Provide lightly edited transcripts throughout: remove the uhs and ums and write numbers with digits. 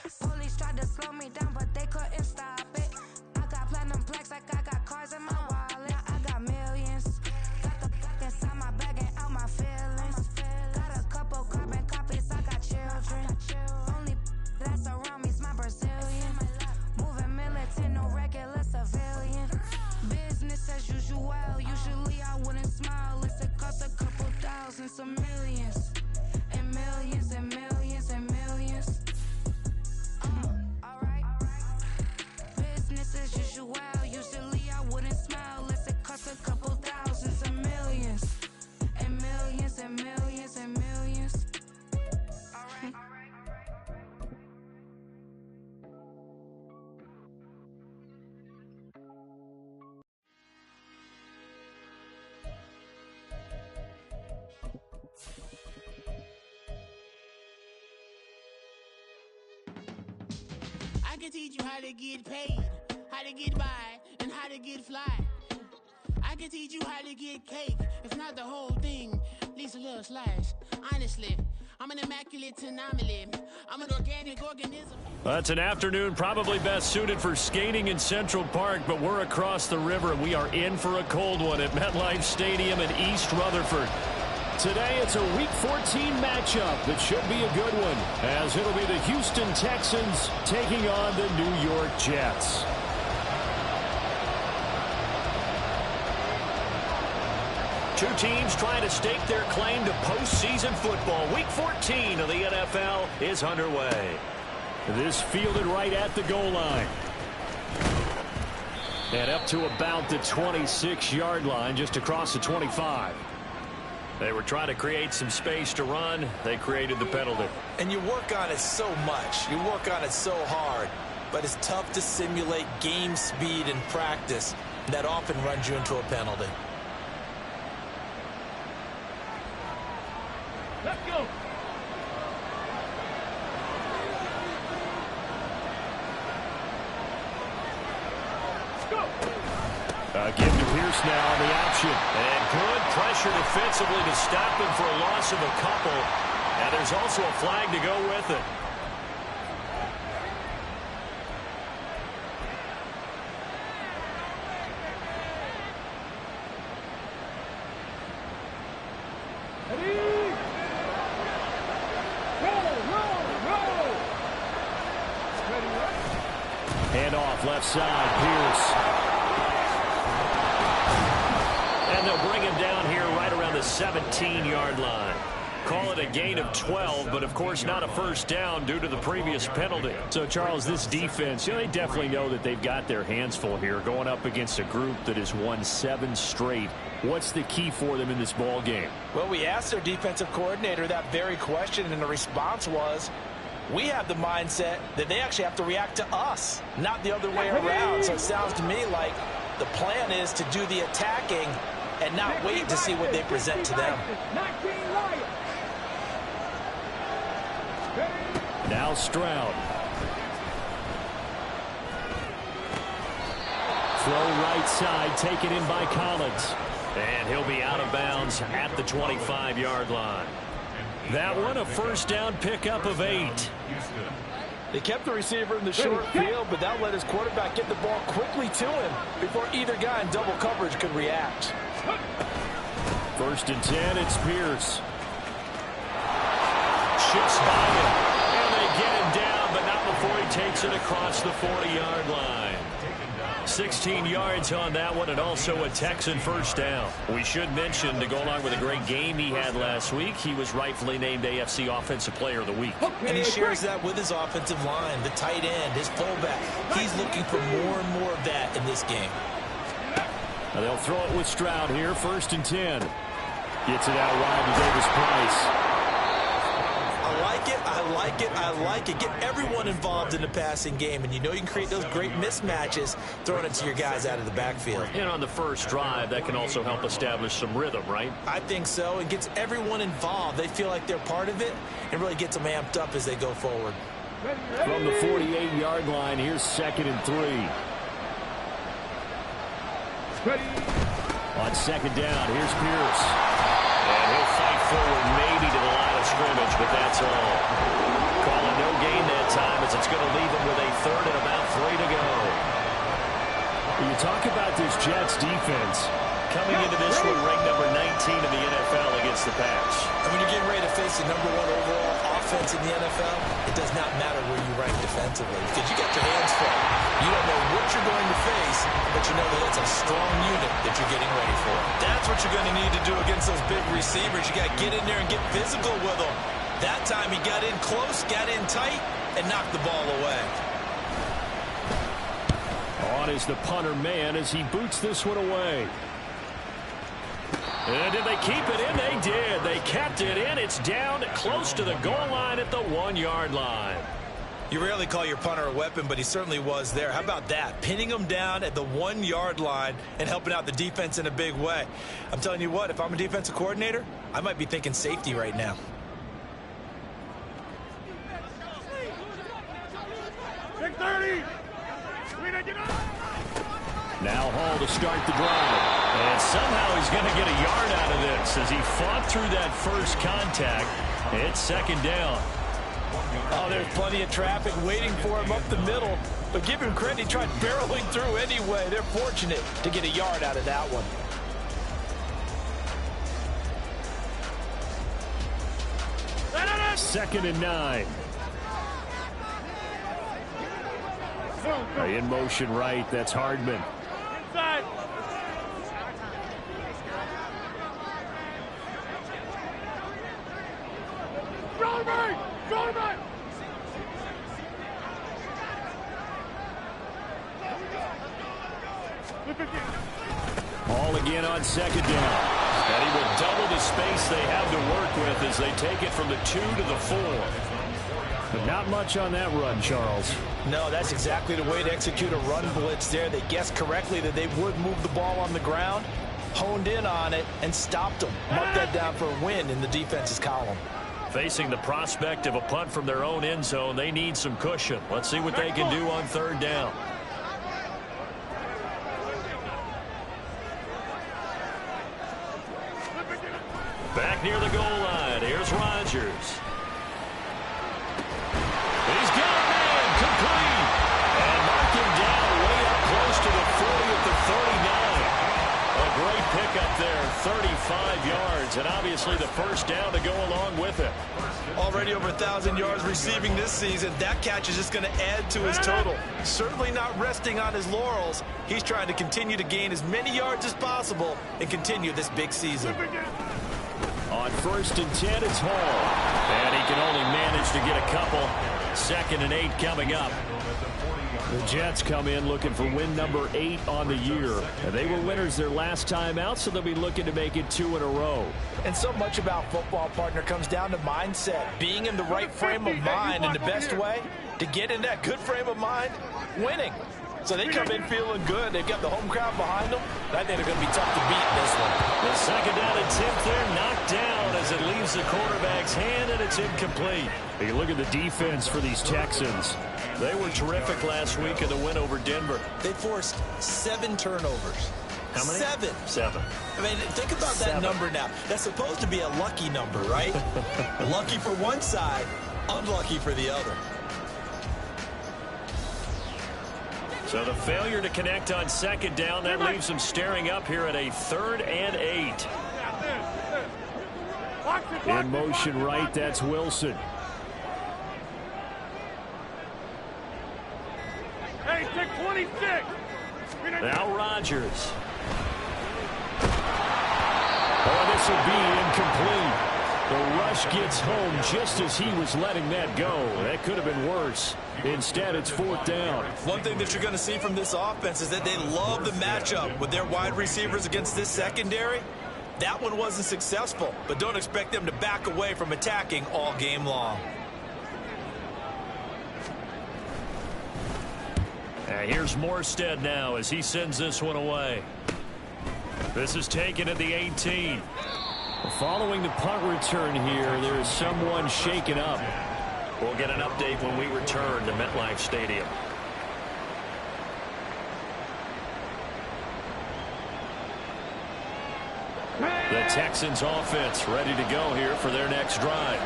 this. Police tried to slow me down, but they couldn't stop it. I got platinum plaques like I got cars in my wallet. I got millions. Got the inside my bag and out my feelings. Got a couple carbon copies, I got children. Only that's around me's my Brazilian. Moving militant, no regular civilian. Business as usual, usually I wouldn't smile. It cost a couple thousand, some millions. And millions and millions and millions. Alright. Business as usual, usually I wouldn't smile. Unless it cost a couple thousand, some millions. And millions and millions and millions. Alright. I can teach you how to get paid, how to get by, and how to get fly. I can teach you how to get cake, if not the whole thing, at least a little slice. Honestly, I'm an immaculate anomaly. I'm an organic organism. That's an afternoon probably best suited for skating in Central Park, but we're across the river and we are in for a cold one at MetLife Stadium in East Rutherford. Today, it's a Week 14 matchup that should be a good one, as it'll be the Houston Texans taking on the New York Jets. Two teams trying to stake their claim to postseason football. Week 14 of the NFL is underway. This fielded right at the goal line. And up to about the 26-yard line, just across the 25. They were trying to create some space to run. They created the penalty. And you work on it so much. You work on it so hard. But it's tough to simulate game speed in practice. That often runs you into a penalty. Let's go. Give to Pierce now on the option. And good pressure defensively to stop him for a loss of a couple. And there's also a flag to go with it. Hand off left side, Pierce. And they'll bring him down here right around the 17-yard line. Call it a gain of 12, but of course not a first down due to the previous penalty. So, Charles, this defense, they definitely know that they've got their hands full here going up against a group that has won 7 straight. What's the key for them in this ball game? Well, we asked their defensive coordinator that very question, and the response was, we have the mindset that they actually have to react to us, not the other way around. So it sounds to me like the plan is to do the attacking and not wait to see what they present to them. Now Stroud. Throw right side, taken in by Collins. And he'll be out of bounds at the 25-yard line. That one, a first down pickup of 8. They kept the receiver in the short field, but that let his quarterback get the ball quickly to him before either guy in double coverage could react. First and 10, it's Pierce. Shifts by him, and they get him down, but not before he takes it across the 40-yard line. 16 yards on that one, and also a Texan first down. We should mention, to go along with a great game he had last week, he was rightfully named AFC Offensive Player of the Week. And he shares that with his offensive line, the tight end, his fullback. He's looking for more and more of that in this game. Now they'll throw it with Stroud here, first and 10. Gets it out wide to Davis Price. I like it, I like it, I like it. Get everyone involved in the passing game, and you know you can create those great mismatches throwing it to your guys out of the backfield. And on the first drive, that can also help establish some rhythm, right? I think so. It gets everyone involved. They feel like they're part of it and really gets them amped up as they go forward. From the 48-yard line, here's 2nd and 3. On 2nd down, here's Pierce. And he'll fight forward maybe to the line of scrimmage, but that's all. Call it no gain that time as it's going to leave him with a third and about 3 to go. When you talk about this Jets defense, coming into this one, ranked number 19 in the NFL against the pass. And when you're getting ready to face the #1 overall offense in the NFL, it does not matter where you rank defensively because you got your hands full. You don't know what you're going to face, but you know that it's a strong unit that you're getting ready for. That's what you're going to need to do against those big receivers. You got to get in there and get physical with them. That time he got in close, got in tight, and knocked the ball away. On is the punter man as he boots this one away. And did they keep it in? They did. They kept it in. It's down close to the goal line at the 1-yard line. You rarely call your punter a weapon, but he certainly was there. How about that? Pinning him down at the 1-yard line and helping out the defense in a big way. I'm telling you what, if I'm a defensive coordinator, I might be thinking safety right now. Now Hall to start the drive. And somehow he's going to get a yard out of this as he fought through that first contact. It's second down. Oh, there's plenty of traffic waiting for him up the middle. But give him credit, he tried barreling through anyway. They're fortunate to get a yard out of that one. Second and 9. In motion right, that's Hardman. Inside. Hall again on second down. And he will double the space they have to work with as they take it from the 2 to the 4. But not much on that run, Charles. No, that's exactly the way to execute a run blitz there. They guessed correctly that they would move the ball on the ground, honed in on it, and stopped them. Mark that down for a win in the defense's column. Facing the prospect of a punt from their own end zone, they need some cushion. Let's see what they can do on third down. Back near the goal line. Here's Rodgers. He's got a man complete. And mark him down way up close to the 40 at the 39. A great pickup there, 35 yards. And obviously the first down to go along with it. Already over 1,000 yards receiving this season. That catch is just going to add to his total. Certainly not resting on his laurels. He's trying to continue to gain as many yards as possible and continue this big season. On first and 10, it's Hall. And he can only manage to get a couple. 2nd and 8 coming up. The Jets come in looking for win number 8 on the year. And they were winners their last time out, so they'll be looking to make it 2 in a row. And so much about football, partner, comes down to mindset. Being in the right frame of mind, and the best way to get in that good frame of mind, winning. So they come in feeling good. They've got the home crowd behind them. I think they're going to be tough to beat in this one. The second down attempt there knocked down as it leaves the quarterback's hand, and it's incomplete. You look at the defense for these Texans. They were terrific last week in the win over Denver. They forced 7 turnovers. How many? 7. 7. I mean, think about that 7. number now. That's supposed to be a lucky number, right? Lucky for one side, unlucky for the other. So the failure to connect on second down, that leaves them staring up here at a 3rd and 8. In motion right, that's Wilson. Hey, take 26. Now Rodgers. Oh, this will be incomplete. The rush gets home just as he was letting that go. That could have been worse. Instead, it's 4th down. One thing that you're going to see from this offense is that they love the matchup with their wide receivers against this secondary. That one wasn't successful, but don't expect them to back away from attacking all game long. Here's Morstead now as he sends this one away. This is taken at the 18. Following the punt return here, there is someone shaken up. We'll get an update when we return to MetLife Stadium. The Texans offense ready to go here for their next drive.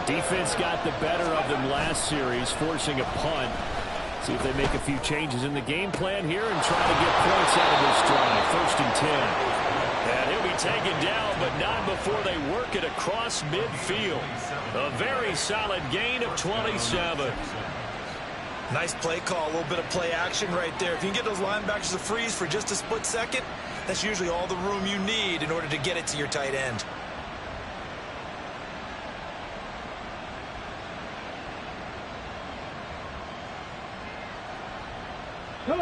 Defense got the better of them last series, forcing a punt. See if they make a few changes in the game plan here and try to get points out of this drive. 1st and 10. And he'll be taken down, but not before they work it across midfield. A very solid gain of 27. Nice play call, a little bit of play action right there. If you can get those linebackers to freeze for just a split second, that's usually all the room you need in order to get it to your tight end.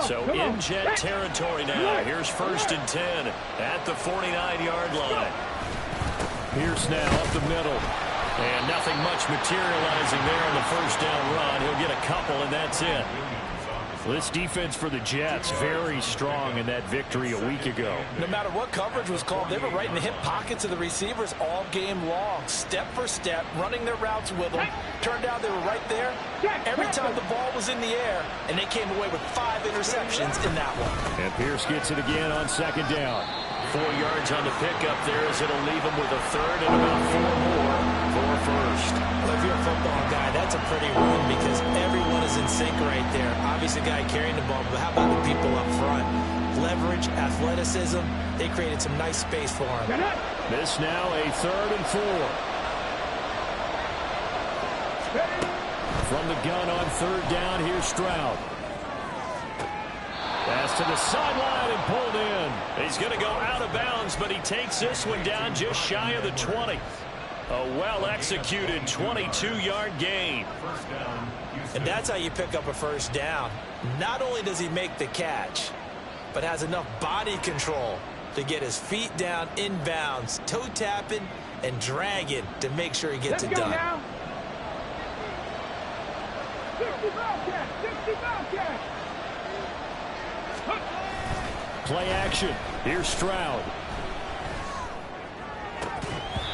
So in jet territory now. Here's 1st and 10 at the 49-yard line. Pierce now up the middle. And nothing much materializing there on the 1st down run. He'll get a couple, and that's it. Well, this defense for the Jets, very strong in that victory a week ago. No matter what coverage was called, they were right in the hip pockets of the receivers all game long. Step for step, running their routes with them. Turned out they were right there every time the ball was in the air, and they came away with 5 interceptions in that one. And Pierce gets it again on 2nd down. 4 yards on the pickup there as it'll leave him with a 3rd and about 4 more for 1st. Well, if you're a football guy, that's a pretty room because everyone is in sync right there. Obviously, the guy carrying the ball, but how about the people up front? Leverage, athleticism, they created some nice space for him. This now a 3rd and 4. From the gun on 3rd down, here's Stroud. Pass to the sideline and pulled in. He's going to go out of bounds, but he takes this one down just shy of the 20. A well-executed 22-yard gain. And that's how you pick up a 1st down. Not only does he make the catch, but has enough body control to get his feet down in bounds, toe tapping and dragging to make sure he gets it done. Now. 60 Play action. Here's Stroud.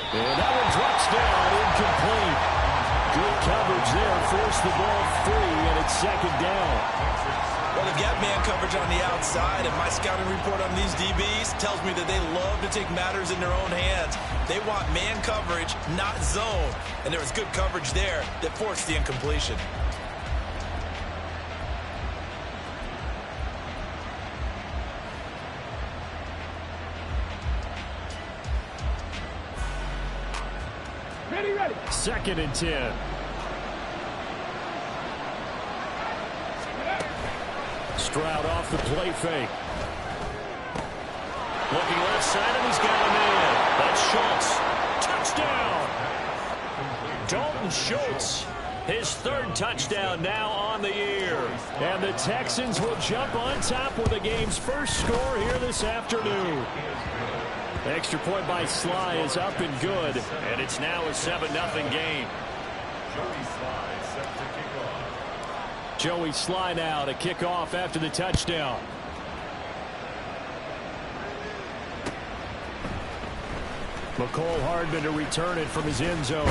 And that one drops down, incomplete. Good coverage there, forced the ball free, and it's 2nd down. Well, they've got man coverage on the outside, and my scouting report on these DBs tells me that they love to take matters in their own hands. They want man coverage, not zone. And there was good coverage there that forced the incompletion. Ready. 2nd and 10. Stroud off the play fake. Looking left side, and he's got a man. That's Schultz. Touchdown! Dalton Schultz, his 3rd touchdown now on the year. And the Texans will jump on top with the game's first score here this afternoon. The extra point by Sly is up and good, and it's now a 7-0 game. Joey Sly now to kick off after the touchdown. McCole Hardman to return it from his end zone.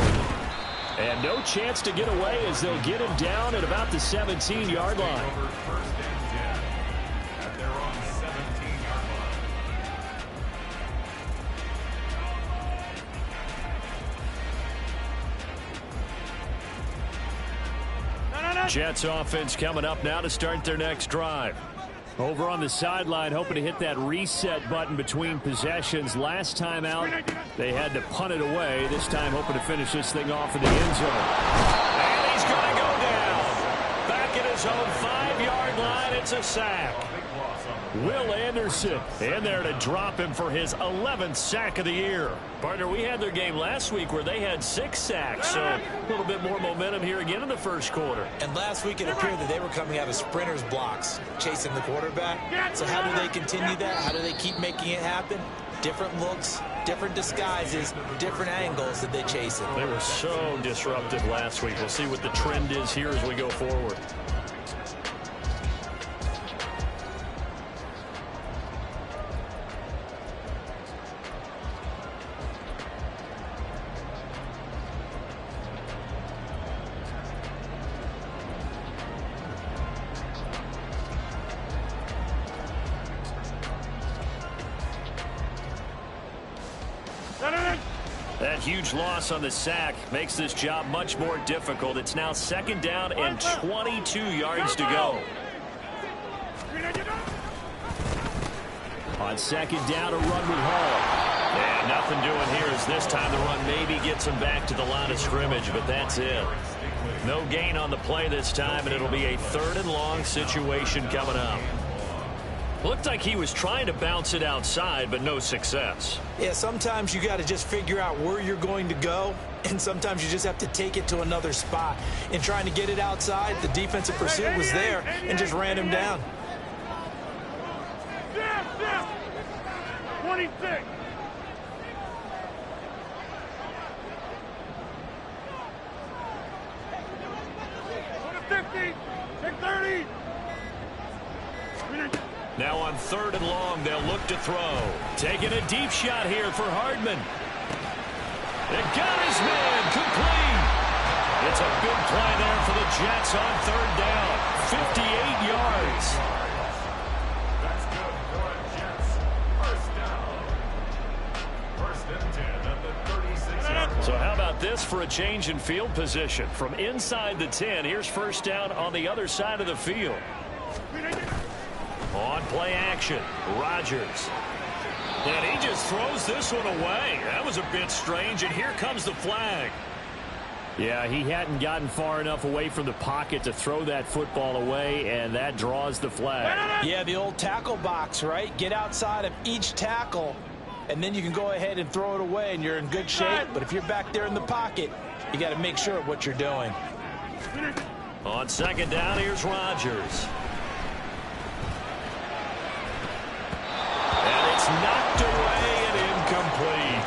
And no chance to get away as they'll get him down at about the 17-yard line. Jets offense coming up now to start their next drive. Over on the sideline, hoping to hit that reset button between possessions. Last time out, they had to punt it away. This time, hoping to finish this thing off in the end zone. And he's going to go down. Back at his own 5-yard line, it's a sack. Will Anderson in there to drop him for his 11th sack of the year. Partner, we had their game last week where they had 6 sacks, so a little bit more momentum here again in the first quarter. And last week it appeared that they were coming out of sprinters blocks, chasing the quarterback. So how do they continue that? How do they keep making it happen? Different looks, different disguises, different angles that they chase it. They were so disruptive last week. We'll see what the trend is here as we go forward. That huge loss on the sack makes this job much more difficult. It's now 2nd down and 22 yards to go. On 2nd down, a run with Hall. And nothing doing here as this time the run maybe gets him back to the line of scrimmage, but that's it. No gain on the play this time, and it'll be a 3rd and long situation coming up. Looked like he was trying to bounce it outside, but no success. Yeah, sometimes you got to just figure out where you're going to go, and sometimes you just have to take it to another spot. In trying to get it outside, the defensive pursuit was there and just ran him down. 26. Now on 3rd and long, they'll look to throw. Taking a deep shot here for Hardman. It got his man complete. It's a big play there for the Jets on 3rd down. 58 yards. That's good for the Jets. 1st down. 1st and 10 at the 36. So how about this for a change in field position? From inside the 10, here's 1st down on the other side of the field. On play action, Rodgers. And he just throws this one away. That was a bit strange, and here comes the flag. Yeah, he hadn't gotten far enough away from the pocket to throw that football away, and that draws the flag. Yeah, the old tackle box, right? Get outside of each tackle, and then you can go ahead and throw it away, and you're in good shape. But if you're back there in the pocket, you got to make sure of what you're doing. On 2nd down, here's Rodgers. And it's knocked away and incomplete.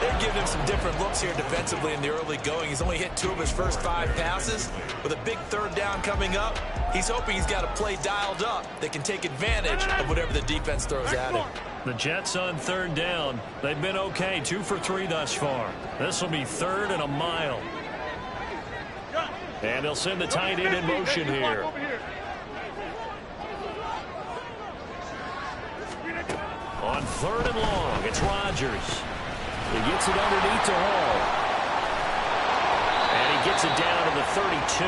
They're giving him some different looks here defensively in the early going. He's only hit 2 of his first 5 passes. With a big 3rd down coming up, he's hoping he's got a play dialed up that can take advantage of whatever the defense throws at him. The Jets on 3rd down. They've been okay, 2 for 3 thus far. This will be 3rd and a mile. And they'll send the tight end in motion here. On 3rd and long, it's Rodgers. He gets it underneath to Hall. And he gets it down to the 32.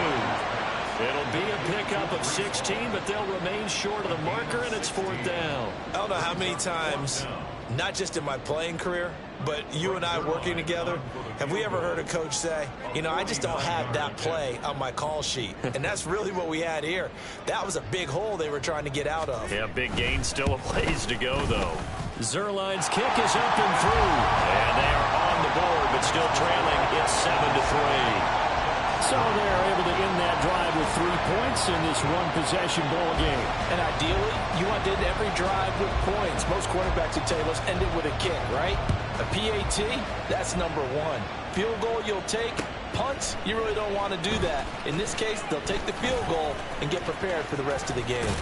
It'll be a pickup of 16, but they'll remain short of the marker, and it's 4th down. I don't know how many times, not just in my playing career, but you and I working together, have we ever heard a coach say, you know, I just don't have that play on my call sheet. And that's really what we had here. That was a big hole they were trying to get out of. Yeah, big gain, still a ways to go, though. Zerline's kick is up and through. And they are on the board, but still trailing. It's 7-3. So they're able to end that drive with 3 points in this one-possession ball game. And ideally, you want to end every drive with points. Most quarterbacks would tell you, let's end it with a kick, right? A PAT, that's number 1. Field goal you'll take. Punts, you really don't want to do that. In this case, they'll take the field goal and get prepared for the rest of the game.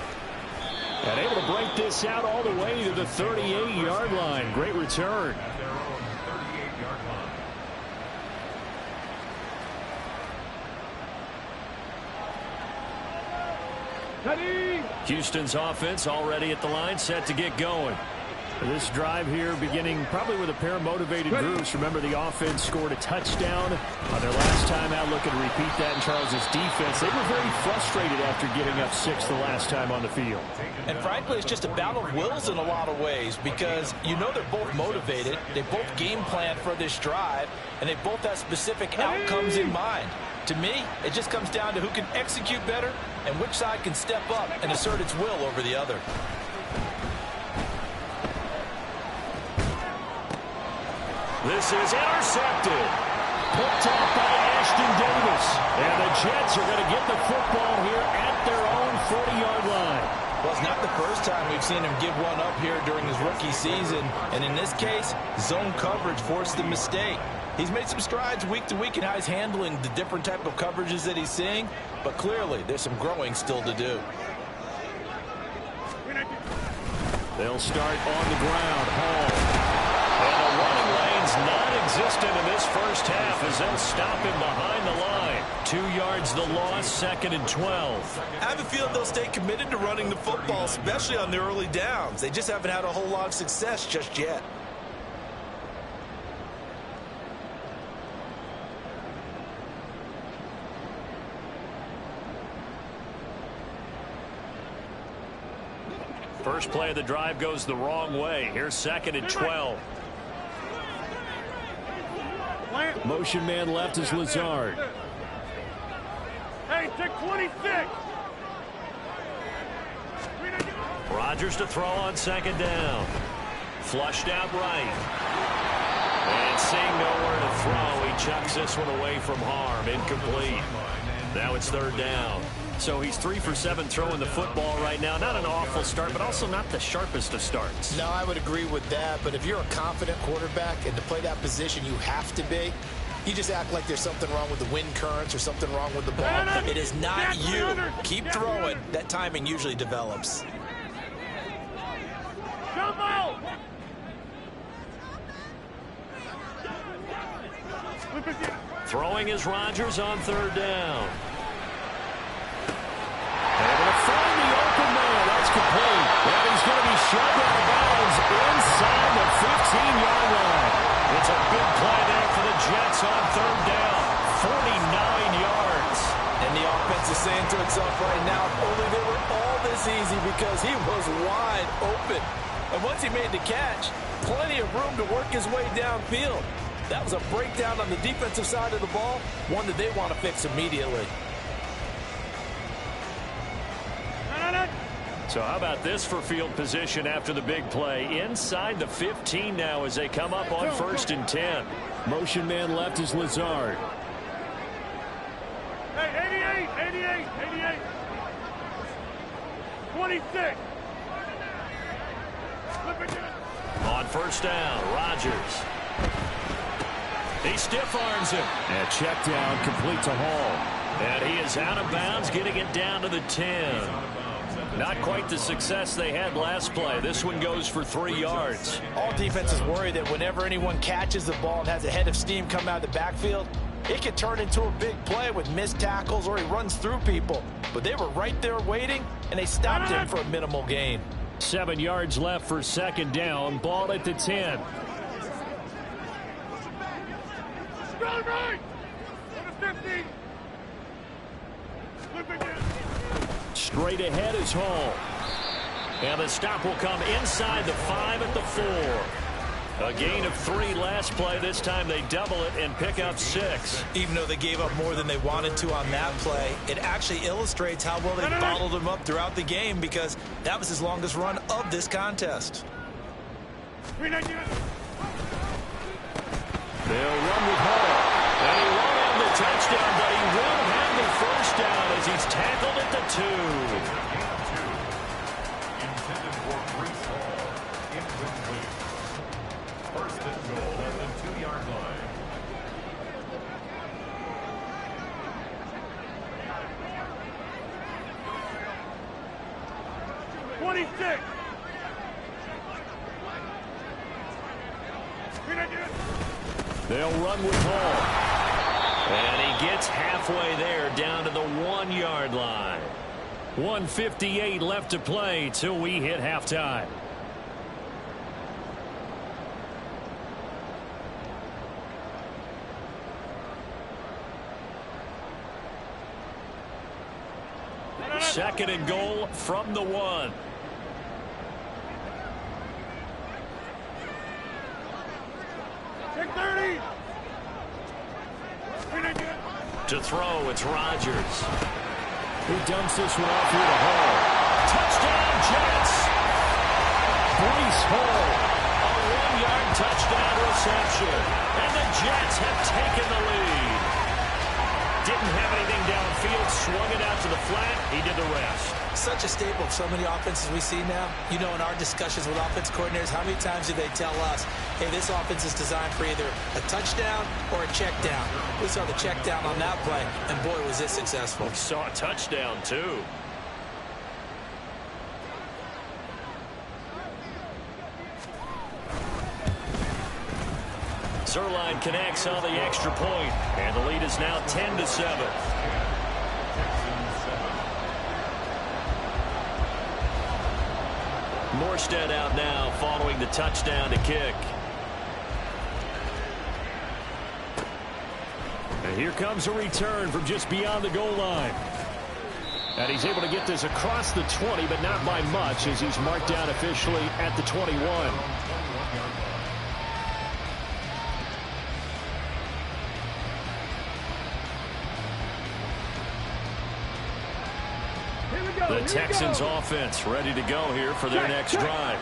And able to break this out all the way to the 38-yard line. Great return. Houston's offense already at the line, set to get going. This drive here beginning probably with a pair of motivated groups. Remember, the offense scored a touchdown on their last time out, looking to repeat that in Charles's defense. They were very frustrated after getting up 6 the last time on the field. And frankly, it's just a battle of wills in a lot of ways, because you know they're both motivated. They both game plan for this drive, and they both have specific outcomes in mind. To me, it just comes down to who can execute better and which side can step up and assert its will over the other. This is intercepted. Picked off by Ashton Davis. And the Jets are going to get the football here at their own 40-yard line. Well, it's not the first time we've seen him give one up here during his rookie season. And in this case, zone coverage forced the mistake. He's made some strides week to week in how he's handling the different type of coverages that he's seeing. But clearly, there's some growing still to do. They'll start on the ground. Hall. And the running lane's non-existent in this first half as they'll stop him behind the line. 2 yards the loss, 2nd and 12. I have a feeling they'll stay committed to running the football, especially on the early downs. They just haven't had a whole lot of success just yet. First play of the drive goes the wrong way. Here's 2nd and 12. Motion man left is Lazard. Hey, take 26. Rodgers to throw on 2nd down. Flushed out right. And seeing nowhere to throw, he chucks this one away from harm. Incomplete. Now it's 3rd down. So he's 3 for 7 throwing the football right now. Not an awful start, but also not the sharpest of starts. No, I would agree with that. But if you're a confident quarterback and to play that position you have to be, you just act like there's something wrong with the wind currents or something wrong with the ball. It is not you. Keep throwing. That timing usually develops. Jump out! Throwing is Rodgers on 3rd down. Able to find the open man. That's complete. And he's going to be shoved out of bounds inside the 15-yard line. It's a big play there for the Jets on 3rd down. 49 yards. And the offense is saying to itself right now, if only they were all this easy, because he was wide open. And once he made the catch, plenty of room to work his way downfield. That was a breakdown on the defensive side of the ball, one that they want to fix immediately. So how about this for field position after the big play? Inside the 15 now as they come up on 1st and 10. Motion man left is Lazard. Hey, 88. 26. On 1st down, Rodgers. He stiff arms him. And check down, complete to Hall. And he is out of bounds, getting it down to the 10. Not quite the success they had last play. This one goes for 3 yards. All defenses worry that whenever anyone catches the ball and has a head of steam come out of the backfield, it could turn into a big play with missed tackles or he runs through people. But they were right there waiting, and they stopped him for a minimal gain. 7 yards left for 2nd down. Ball at the 10. Right. 50. Straight ahead is Hall. And the stop will come inside the 5 at the 4. A gain of 3 last play. This time they double it and pick up 6. Even though they gave up more than they wanted to on that play, it actually illustrates how well they bottled him up throughout the game, because that was his longest run of this contest. They'll run with Hall. And he won't have the touchdown, but he will have the 1st down as he's tackled at the 2. Intended for Brees Hall. Incomplete. 1st and goal at the 2-yard line. They'll run with Hall. And he gets halfway there, down to the 1-yard line. 1:58 left to play till we hit halftime. Second and goal from the 1. To throw, it's Rodgers. He dumps this one off here to Hall. Touchdown, Jets! Brees Hall. A 1-yard touchdown reception. And the Jets have taken the lead. Didn't have anything downfield, swung it out to the flat. He did the rest. Such a staple of so many offenses we see now. You know, in our discussions with offense coordinators, how many times do they tell us, hey, this offense is designed for either a touchdown or a check down? We saw the check down on that play, and boy, was it successful. We saw a touchdown, too. Zerline connects on the extra point, and the lead is now 10-7. Morstead out now following the touchdown to kick. And here comes a return from just beyond the goal line. And he's able to get this across the 20, but not by much, as he's marked down officially at the 21. The Texans offense ready to go here for their next drive.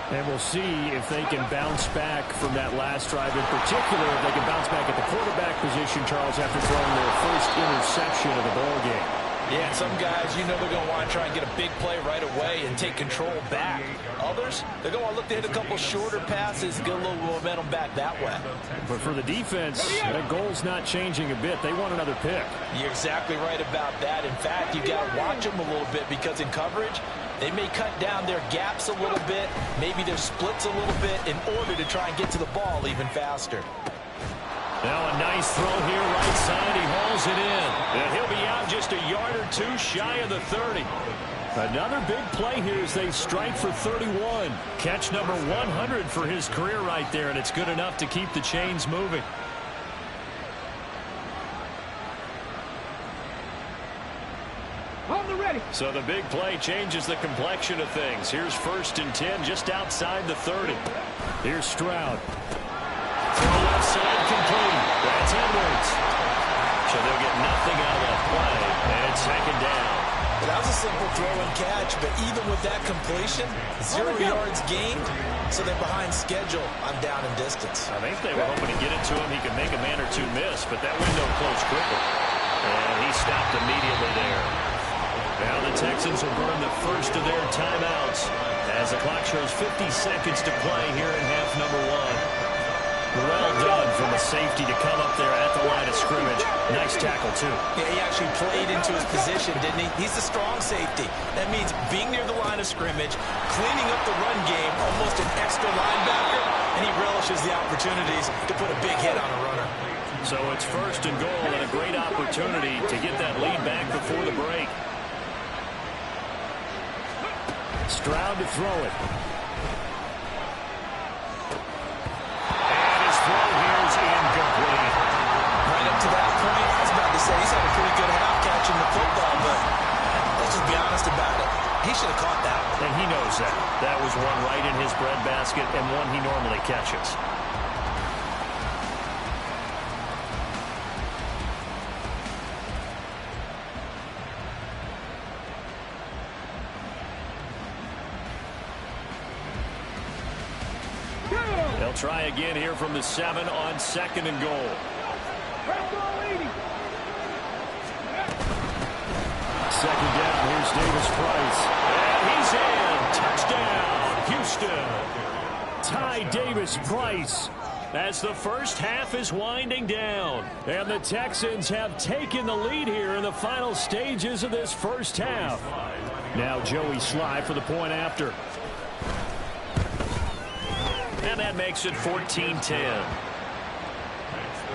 And we'll see if they can bounce back from that last drive. In particular, if they can bounce back at the quarterback position, Charles, after throwing their first interception of the ball game. Yeah, some guys, you know they're going to want to try and get a big play right away and take control back. Others, they're going to look to hit a couple shorter passes, get a little momentum back that way. But for the defense, that goal's not changing a bit. They want another pick. You're exactly right about that. In fact, you got to watch them a little bit, because in coverage, they may cut down their gaps a little bit, maybe their splits a little bit, in order to try and get to the ball even faster. Now a nice throw here right side. He hauls it in. And he'll be out just a yard or two shy of the 30. Another big play here as they strike for 31. Catch number 100 for his career right there, and it's good enough to keep the chains moving. So the big play changes the complexion of things. Here's 1st and 10 just outside the 30. Here's Stroud. Throw left side complete. That's Edwards. So they'll get nothing out of that play, and it's 2nd down. Well, that was a simple throw and catch, but even with that completion, 0 yards gained, so they're behind schedule on down and distance. I think they were hoping to get it to him. He could make a man or two miss, but that window closed quickly. And he stopped immediately there. Now the Texans will burn the first of their timeouts as the clock shows 50 seconds to play here in half number 1. Well done from the safety to come up there at the line of scrimmage. Nice tackle, too. Yeah, he actually played into his position, didn't he? He's a strong safety. That means being near the line of scrimmage, cleaning up the run game, almost an extra linebacker, and he relishes the opportunities to put a big hit on a runner. So it's 1st and goal, and a great opportunity to get that lead back before the break. Stroud to throw it. Incomplete. Right up to that point, I was about to say he's had a pretty good half catching the football, but let's just be honest about it. He should have caught that one. And he knows that. That was one right in his breadbasket and one he normally catches. They'll try again here from the 7 on 2nd and goal. Second down, here's Davis Price. And he's in. Touchdown, Houston. Ty Davis Price. As the first half is winding down. And the Texans have taken the lead here in the final stages of this first half. Now Joey Sly for the point after. And that makes it 14-10. Makes the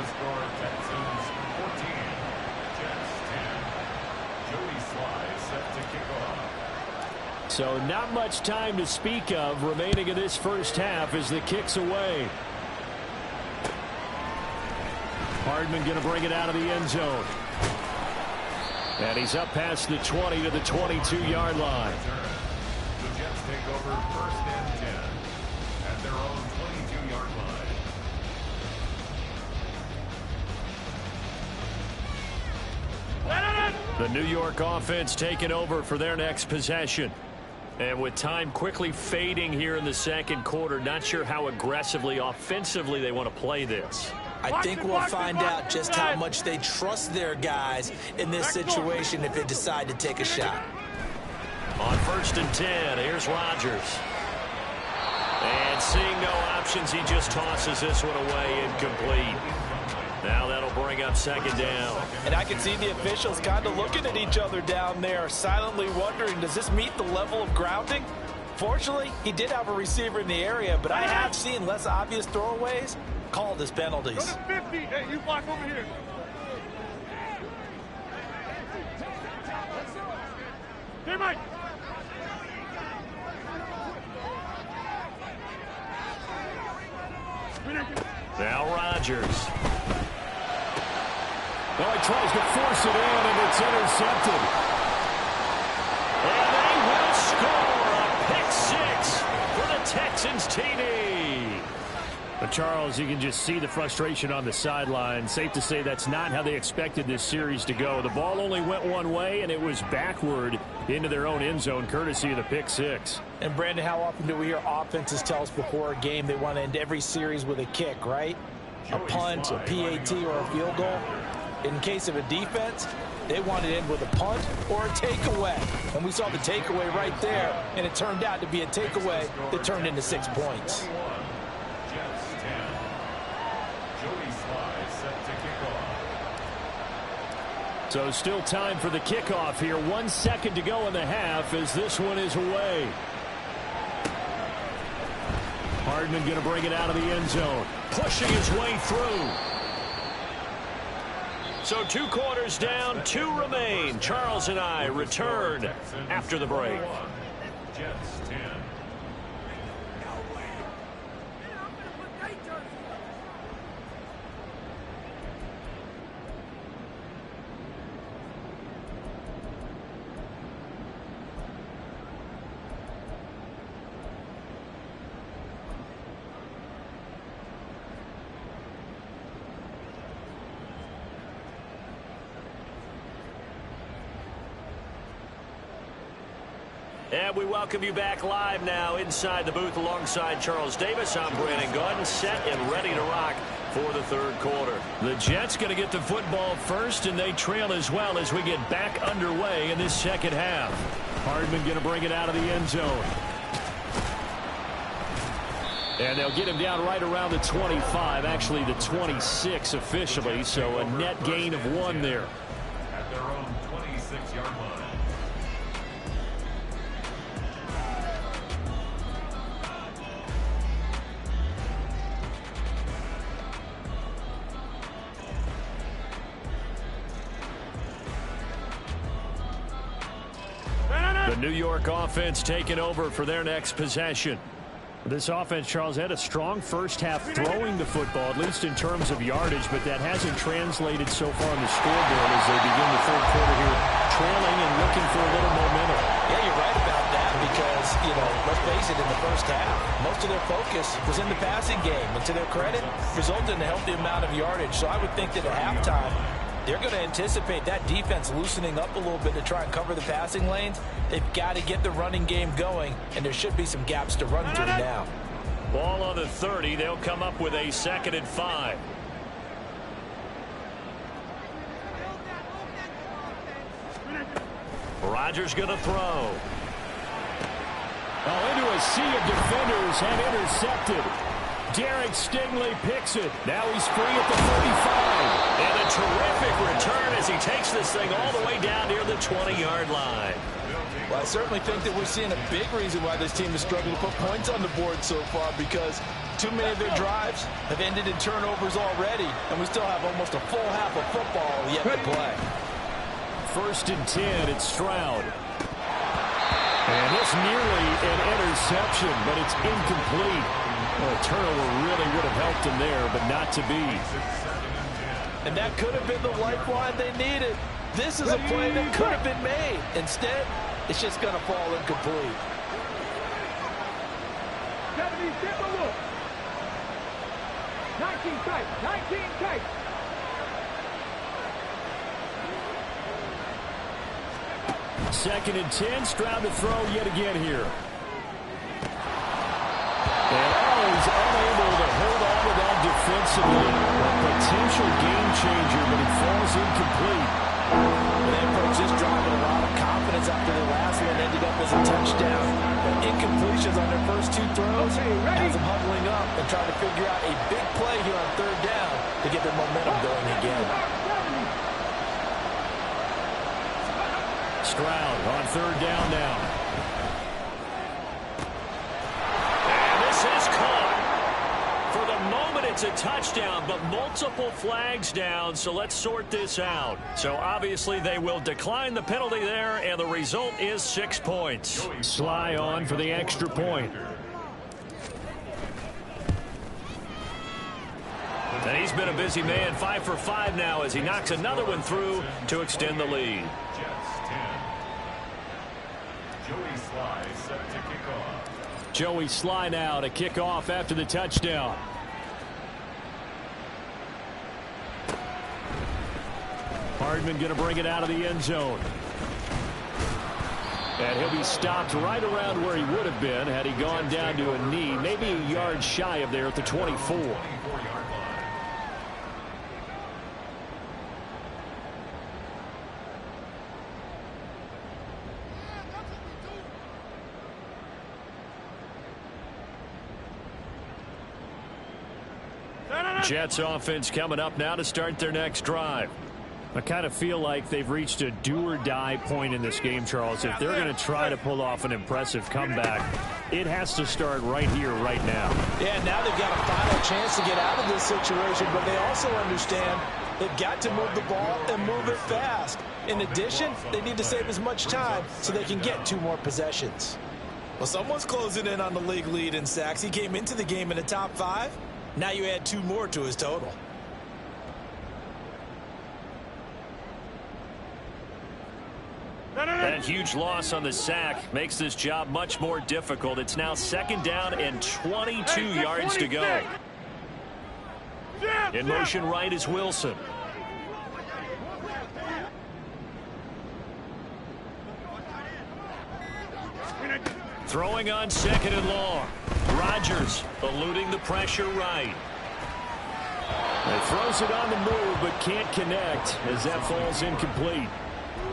score Texans 14, Jets 10. Joey Sly set to kick off. So not much time to speak of remaining in this first half as the kick's away. Hardman going to bring it out of the end zone. And he's up past the 20 to the 22-yard line. The Jets take over 1st and 10 at their own 22-yard line. The New York offense taking over for their next possession. And with time quickly fading here in the 2nd quarter, not sure how aggressively, offensively they want to play this. I think we'll find out just how much they trust their guys in this situation if they decide to take a shot. On 1st and 10, here's Rodgers. And seeing no options, he just tosses this one away incomplete. Now that'll bring up 2nd down. And I can see the officials kind of looking at each other down there, silently wondering, does this meet the level of grounding? Fortunately, he did have a receiver in the area, but I have seen less obvious throwaways called as penalties. Go to 50. Hey, you block over here. Hey, Mike. Now Rodgers. Oh, he tries to force it in, and it's intercepted. Texans TD. But Charles, you can just see the frustration on the sideline. Safe to say that's not how they expected this series to go. The ball only went one way, and it was backward into their own end zone, courtesy of the pick six. And, Brandon, how often do we hear offenses tell us before a game they want to end every series with a kick, right? A punt, a PAT, or a field goal. In case of a defense, they want to end with a punt or a takeaway. And we saw the takeaway right there, and it turned out to be a takeaway that turned into 6 points. So still time for the kickoff here. 1 second to go in the half as this one is away. Hardman going to bring it out of the end zone. Pushing his way through. So 2 quarters down, 2 remain. Charles and I return after the break. Jets 10. And we welcome you back live now inside the booth alongside Charles Davis. I'm Brandon Gaudin, set and ready to rock for the third quarter. The Jets going to get the football first, and they trail as well as we get back underway in this second half. Hardman going to bring it out of the end zone. And they'll get him down right around the 25, actually the 26 officially, so a net gain of 1 there. At their own 26-yard line. The New York offense taking over for their next possession. This offense, Charles, had a strong first half throwing the football, at least in terms of yardage, but that hasn't translated so far on the scoreboard as they begin the third quarter here, trailing and looking for a little momentum. Yeah, you're right about that because, let's face it, in the first half, most of their focus was in the passing game, and to their credit, resulted in a healthy amount of yardage. So I would think that at halftime, they're going to anticipate that defense loosening up a little bit to try and cover the passing lanes. They've got to get the running game going, and there should be some gaps to run through now. Ball on the 30. They'll come up with a 2nd and 5. Rodgers going to throw. Into a sea of defenders and intercepted. Derek Stingley picks it. Now he's free at the 35. And a terrific return as he takes this thing all the way down near the 20-yard line. Well, I certainly think that we're seeing a big reason why this team is struggling to put points on the board so far, because too many of their drives have ended in turnovers already, and we still have almost a full half of football yet to play. 1st and 10, it's Stroud. And this nearly an interception, but it's incomplete. Well, a turnover really would have helped him there, but not to be. And that could have been the lifeline they needed. This is a play that could have been made. Instead, it's just going to fall incomplete. 19 tight, 19 tight. Second and 10, Stroud to throw yet again here. And he's unable to hold on to that defensively. A potential game changer, but it falls incomplete. They approached this drive with a lot of confidence after the last one ended up as a touchdown. But incompletions on their first 2 throws has them huddling up and trying to figure out a big play here on 3rd down to get their momentum going again. Stroud on 3rd down now. And this is caught. For the moment, it's a touchdown, but multiple flags down, so let's sort this out. So obviously they will decline the penalty there, and the result is 6 points. Sly on for the extra point. And he's been a busy man, 5 for 5 now as he knocks another one through to extend the lead. Jets 10. Jody Sly set to kick off. Joey Sly now to kick off after the touchdown. Hardman going to bring it out of the end zone. And he'll be stopped right around where he would have been had he gone down to a knee, maybe a yard shy of there at the 24. Jets offense coming up now to start their next drive. I kind of feel like they've reached a do-or-die point in this game, Charles. If they're going to try to pull off an impressive comeback, it has to start right here, right now. Yeah, now they've got a final chance to get out of this situation, but they also understand they've got to move the ball and move it fast. In addition, they need to save as much time so they can get 2 more possessions. Well, someone's closing in on the league lead in sacks. He came into the game in the top 5. Now you add 2 more to his total. That huge loss on the sack makes this job much more difficult. It's now 2nd down and 22 yards to go. In motion right is Wilson. Throwing on 2nd and long. Rodgers eluding the pressure right. He throws it on the move but can't connect as that falls incomplete.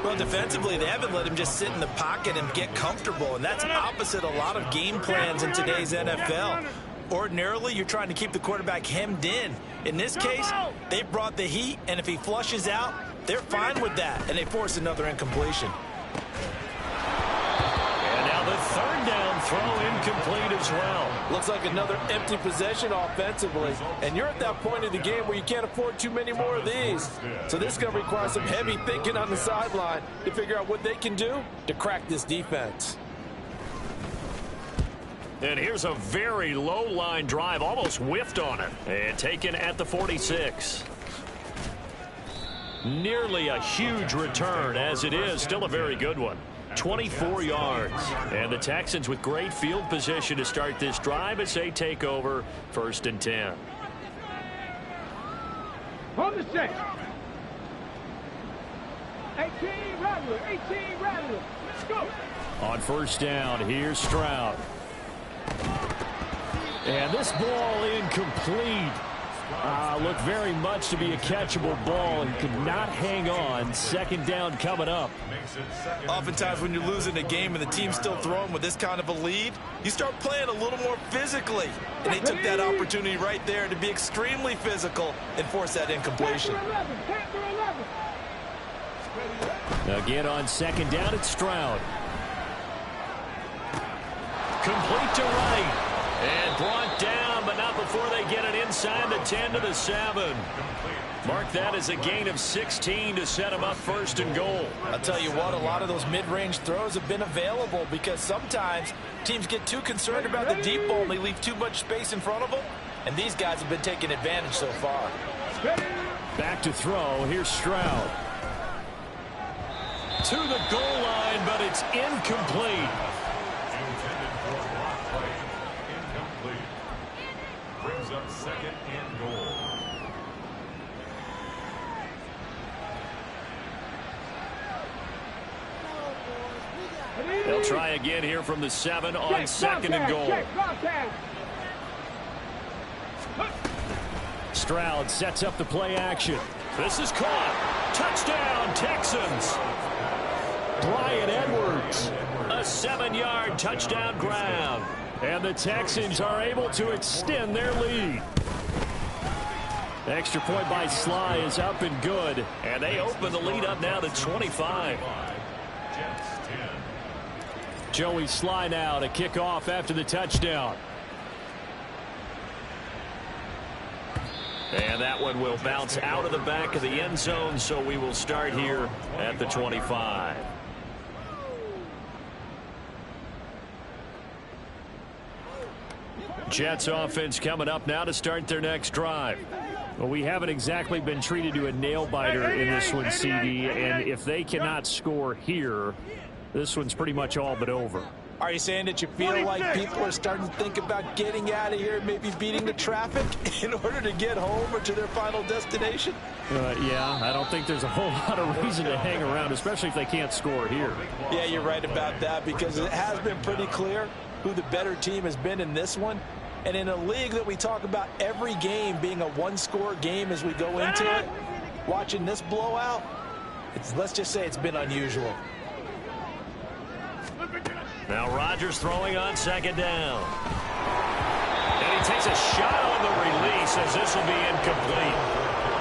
Well, defensively, they haven't let him just sit in the pocket and get comfortable, and that's opposite a lot of game plans in today's NFL. Ordinarily, you're trying to keep the quarterback hemmed in. In this case, they brought the heat, and if he flushes out, they're fine with that, and they force another incompletion. And now the 3rd down throw incomplete as well. Looks like another empty possession offensively. And you're at that point in the game where you can't afford too many more of these. So this is going to require some heavy thinking on the sideline to figure out what they can do to crack this defense. And here's a very low line drive, almost whiffed on it. And taken at the 46. Nearly a huge return as it is. Still a very good one. 24 yards. And the Texans with great field position to start this drive as they take over 1st and 10. On the set. 18 Rattler, 18 Rattler. Let's go. On 1st down, here's Stroud. And this ball incomplete. Looked very much to be a catchable ball and could not hang on. 2nd down coming up. Oftentimes when you're losing a game and the team's still throwing with this kind of a lead, you start playing a little more physically. And they took that opportunity right there to be extremely physical and force that incompletion. Again on 2nd down, it's Stroud. Complete to right. And brought down, but not before they get it inside the 10 to the 7. Mark that as a gain of 16 to set them up 1st and goal. I'll tell you what, a lot of those mid-range throws have been available because sometimes teams get too concerned about the deep ball and they leave too much space in front of them. And these guys have been taking advantage so far. Back to throw. Here's Stroud. To the goal line, but it's incomplete. Brings up 2nd and goal. They'll try again here from the 7 on 2nd and goal. Stroud sets up the play action. This is caught. Touchdown, Texans. Bryan Edwards. A 7-yard touchdown grab. And the Texans are able to extend their lead. The extra point by Sly is up and good. And they open the lead up now to 25. Jets 10. Joey Sly now to kick off after the touchdown. And that one will bounce out of the back of the end zone, so we will start here at the 25. Jets offense coming up now to start their next drive. Well, we haven't exactly been treated to a nail-biter in this one, CD, and if they cannot score here, this one's pretty much all but over. Are you saying that you feel like people are starting to think about getting out of here, maybe beating the traffic in order to get home or to their final destination? Yeah, I don't think there's a whole lot of reason to hang around, especially if they can't score here. Yeah, you're right about that, because it has been pretty clear who the better team has been in this one. And in a league that we talk about every game being a one-score game as we go into it, watching this blowout, let's just say it's been unusual. Now Rodgers throwing on second down. And he takes a shot on the release as this will be incomplete.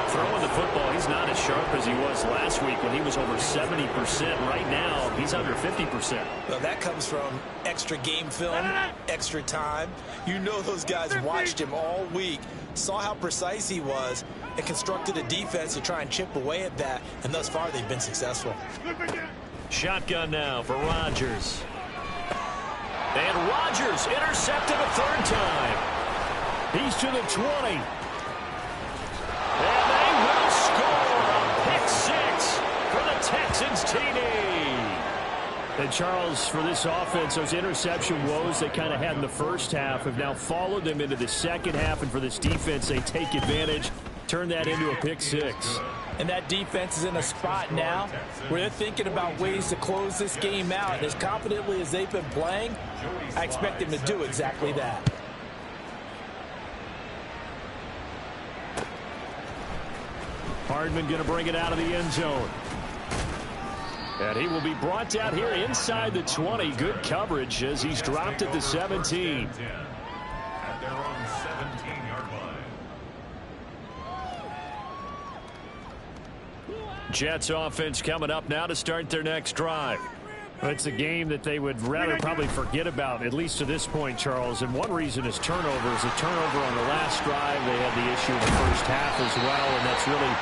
Throwing the football, he's not as sharp as he was last week when he was over 70%. Right now, he's under 50%. Well, that comes from extra game film, extra time. You know those guys watched him all week, saw how precise he was, and constructed a defense to try and chip away at that. And thus far, they've been successful. Shotgun now for Rodgers. And Rodgers intercepted a third time. He's to the 20. And they will score a pick six for the Texans TD. And Charles, for this offense, those interception woes they kind of had in the first half have now followed them into the second half. And for this defense, they take advantage, turn that into a pick six. And that defense is in a spot now where they're thinking about ways to close this game out. And as confidently as they've been playing, I expect them to do exactly that. Hardman going to bring it out of the end zone. And he will be brought down here inside the 20. Good coverage as he's dropped at the 17. At their own 17-yard line. Jets offense coming up now to start their next drive. It's a game that they would rather probably forget about, at least to this point, Charles. And one reason is turnovers. A turnover on the last drive. They had the issue in the first half as well, and that's really,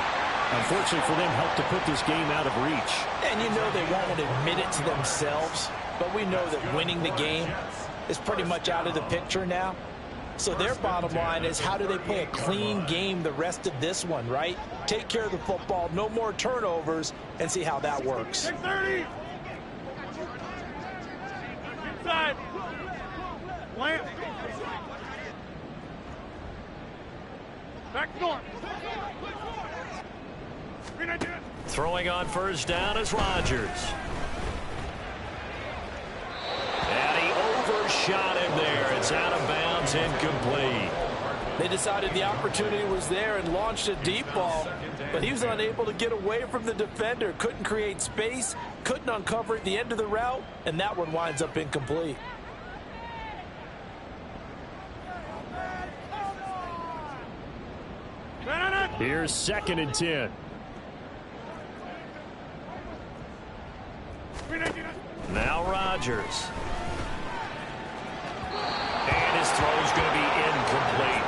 unfortunately for them, helped to put this game out of reach. And you know they won't admit it to themselves, but we know that winning the game is pretty much out of the picture now. So their bottom line is, how do they play a clean game the rest of this one, right? Take care of the football, no more turnovers, and see how that works. 30. Inside. Plant. Back north. Throwing on first down is Rodgers. And he overshot him there. It's out of bounds, incomplete. They decided the opportunity was there and launched a deep ball, but he was unable to get away from the defender. Couldn't create space, couldn't uncover at the end of the route, and that one winds up incomplete. Here's 2nd and 10. Now Rodgers. And his throw's going to be incomplete.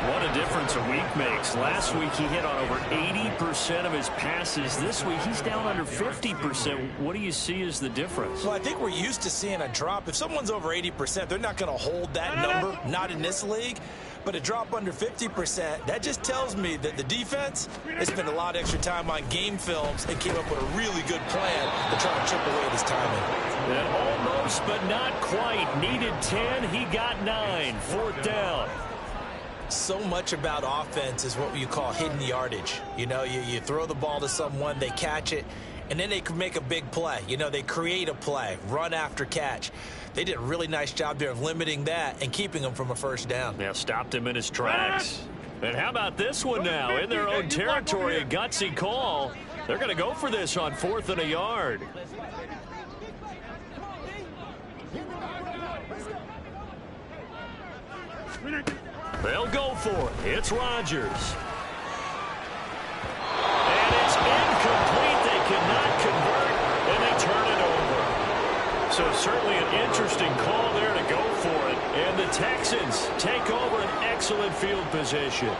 What a difference a week makes. Last week he hit on over 80% of his passes. This week he's down under 50%. What do you see as the difference? Well, I think we're used to seeing a drop. If someone's over 80%, they're not going to hold that number, not in this league. But a drop under 50%, that just tells me that the defense has spent a lot of extra time on game films and came up with a really good plan to try to chip away at his timing. And almost, but not quite. Needed 10, he got 9. 4th down. So much about offense is what you call hidden yardage. You know, you throw the ball to someone, they catch it, and then they can make a big play. You know, they create a play, run after catch. They did a really nice job there of limiting that and keeping him from a first down. Now stopped him in his tracks. And how about this one now? In their own territory, a gutsy call. They're going to go for this on 4th and a yard. They'll go for it. It's Rodgers. And it's incomplete. They cannot convert, and they turn it over. So certainly an interesting call there to go for it. And the Texans take over an excellent field position.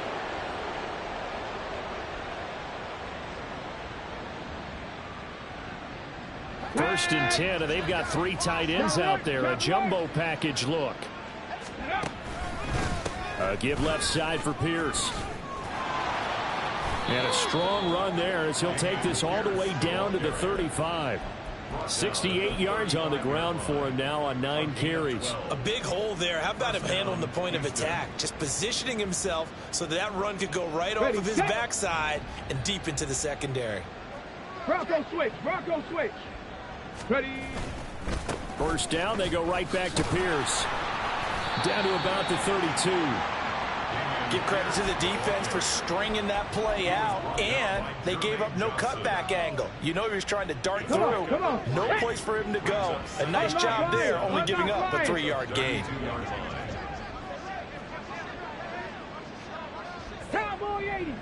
First and 10, and they've got 3 tight ends out there. A jumbo package look. Give left side for Pierce. And a strong run there as he'll take this all the way down to the 35. 68 yards on the ground for him now on 9 carries. A big hole there. How about him handling the point of attack? Just positioning himself so that run could go right off of his backside and deep into the secondary. Bronco switch. Bronco switch. Ready. First down, they go right back to Pierce. Down to about the 32. Give credit to the defense for stringing that play out, and they gave up no cutback angle. You know he was trying to dart through. No place for him to go. A nice job there, only giving up a 3-yard gain. Cowboy 80.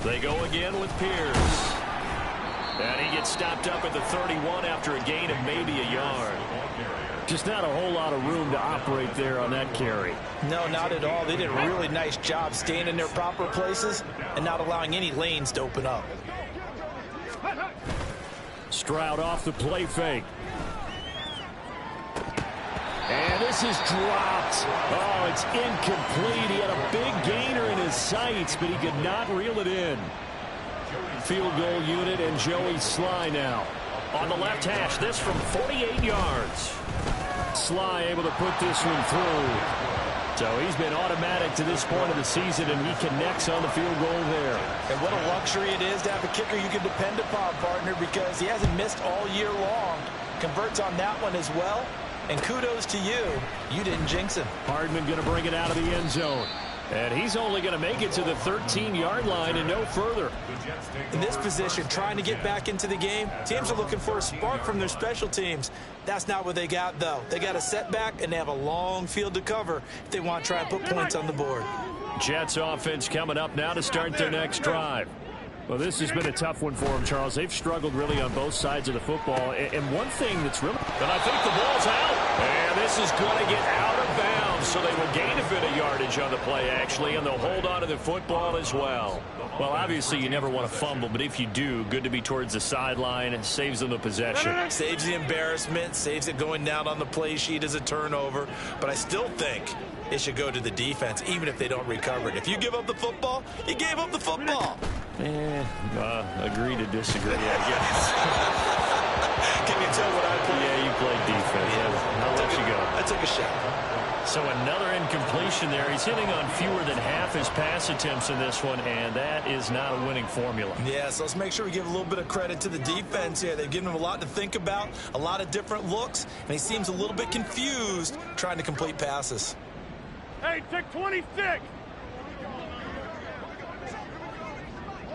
They go again with Pierce. And he gets stopped up at the 31 after a gain of maybe a yard. Just not a whole lot of room to operate there on that carry. No, not at all. They did a really nice job staying in their proper places and not allowing any lanes to open up. Stroud off the play fake. And this is dropped. Oh, it's incomplete. He had a big gainer in his sights, but he could not reel it in. Field goal unit and Joey Sly now. On the left hash, this from 48 yards. Sly able to put this one through. So he's been automatic to this point of the season, and he connects on the field goal there. And what a luxury it is to have a kicker you can depend upon, partner, because he hasn't missed all year long. Converts on that one as well. And kudos to you. You didn't jinx him. Hardman going to bring it out of the end zone. And he's only going to make it to the 13-yard line and no further. In this position, trying to get back into the game, teams are looking for a spark from their special teams. That's not what they got, though. They got a setback, and they have a long field to cover if they want to try and put points on the board. Jets offense coming up now to start their next drive. Well, this has been a tough one for them, Charles. They've struggled really on both sides of the football. And one thing that's really... And I think the ball's out. And this is going to get out of bounds, so they will gain a bit of yardage on the play, actually, and they'll hold on to the football as well. Well, obviously, you never want to fumble, but if you do, good to be towards the sideline. It saves them the possession. Saves the embarrassment, saves it going down on the play sheet as a turnover. But I still think it should go to the defense, even if they don't recover it. If you give up the football, you gave up the football. Agree to disagree, I guess. Can you tell what I played? Yeah, you played defense. Yeah, I'll let you go. I took a shot. So another incompletion there. He's hitting on fewer than half his pass attempts in this one, and that is not a winning formula. Yeah, so let's make sure we give a little bit of credit to the defense here. They've given him a lot to think about, a lot of different looks, and he seems a little bit confused trying to complete passes. Hey, take 26.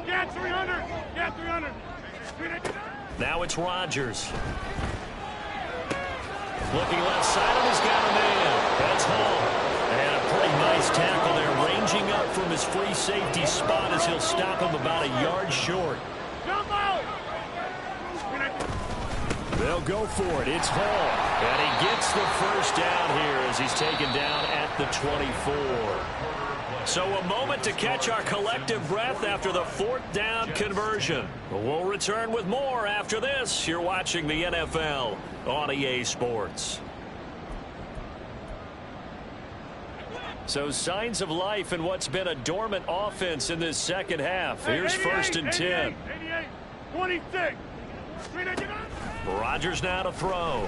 Get 300. Get 300. Now it's Rodgers. Looking left side, and he's got a man. That's Hall. And a pretty nice tackle there, ranging up from his free safety spot as he'll stop him about a yard short. Jump out. They'll go for it. It's Hall. And he gets the first down here as he's taken down at the 24. So a moment to catch our collective breath after the 4th down conversion. We'll return with more after this. You're watching the NFL on EA Sports. So signs of life in what's been a dormant offense in this second half. Here's 1st and 10. 88, 26. Rodgers now to throw.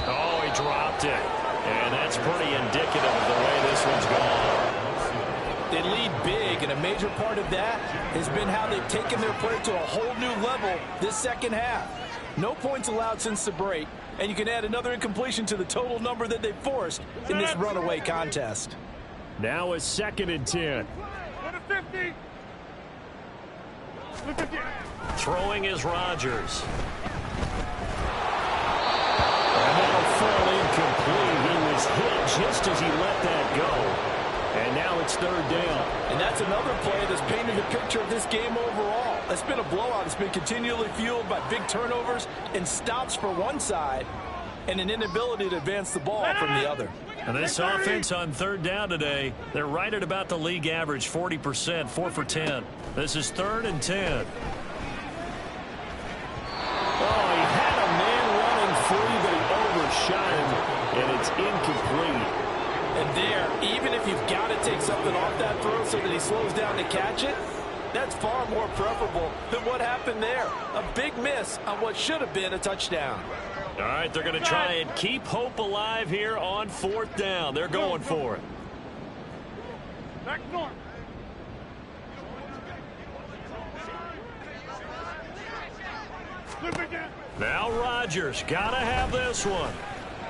Oh, he dropped it. And that's pretty indicative of the way this one's gone. They lead big, and a major part of that has been how they've taken their play to a whole new level this second half. No points allowed since the break, and you can add another incompletion to the total number that they've forced in this runaway contest. Now a 2nd and 10. Throwing is Rodgers. And that'll fall incomplete. He was hit just as he let that go. And now it's 3rd down. And that's another play that's painted the picture of this game overall. It's been a blowout. It's been continually fueled by big turnovers and stops for one side and an inability to advance the ball from the other. And this offense on 3rd down today, they're right at about the league average, 40%, 4 for 10. This is 3rd and 10. Oh, he had a man running free, but he overshot him, and it's incomplete. And there, even if you've got to take something off that throw so that he slows down to catch it, That's far more preferable than what happened there. A big miss on what should have been a touchdown. All right, they're going to try and keep hope alive here on 4th down. They're going for it. Back north. Now Rodgers got to have this one.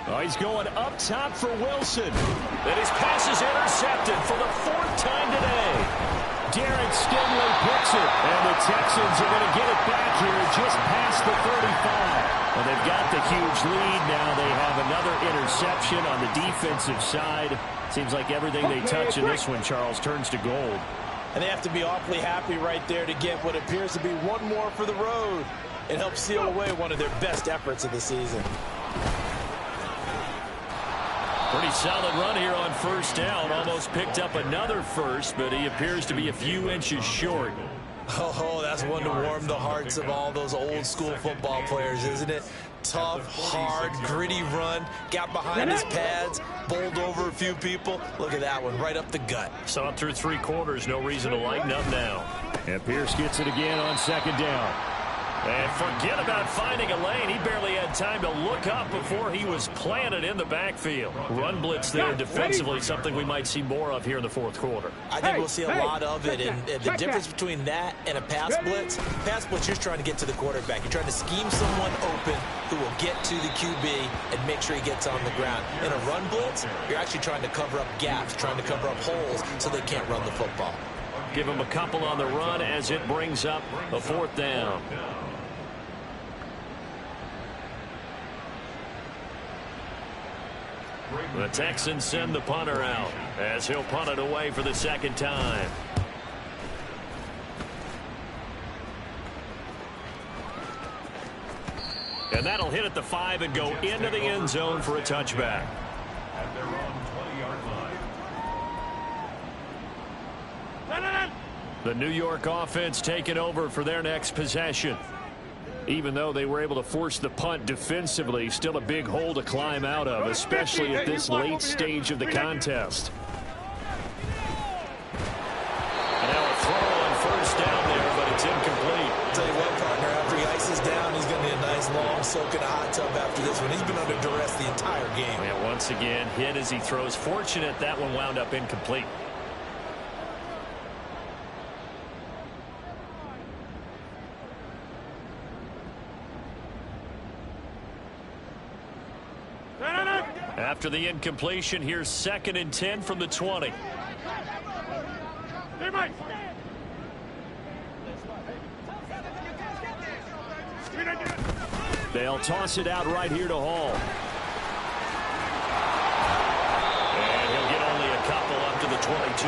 Oh, he's going up top for Wilson. And his pass is intercepted for the 4th time today. Derek Stingley picks it. And the Texans are going to get it back here just past the 35. Well, they've got the huge lead. Now they have another interception on the defensive side. Seems like everything they touch in this one, Charles, turns to gold. And they have to be awfully happy right there to get what appears to be one more for the road. It helps seal away one of their best efforts of the season. Pretty solid run here on 1st down. Almost picked up another first, but he appears to be a few inches short. Oh, that's one to warm the hearts of all those old school football players, isn't it? Tough, hard, gritty run. Got behind his pads, bowled over a few people. Look at that one, right up the gut. Saw it through 3 quarters. No reason to lighten up now. And Pierce gets it again on 2nd down. And forget about finding a lane. He barely had time to look up before he was planted in the backfield. Run blitz there defensively, something we might see more of here in the 4th quarter. I think we'll see a lot of it. And the difference between that and a pass blitz, you're trying to get to the quarterback. You're trying to scheme someone open who will get to the QB and make sure he gets on the ground. In a run blitz, you're actually trying to cover up gaps, trying to cover up holes so they can't run the football. Give him a couple on the run as it brings up a 4th down. The Texans send the punter out as he'll punt it away for the 2nd time. And that'll hit at the 5 and go into the end zone for a touchback. At their own 20-yard line. The New York offense taking over for their next possession. Even though they were able to force the punt defensively, still a big hole to climb out of, especially at this late stage of the contest. And now a throw on 1st down there, but it's incomplete. I'll tell you what, partner, after he ices down, he's going to need a nice long soak in a hot tub after this one. He's been under duress the entire game. And once again, hit as he throws. Fortunate that one wound up incomplete. After the incompletion, here's 2nd and 10 from the 20. They'll toss it out right here to Hall. And he'll get only a couple up to the 22.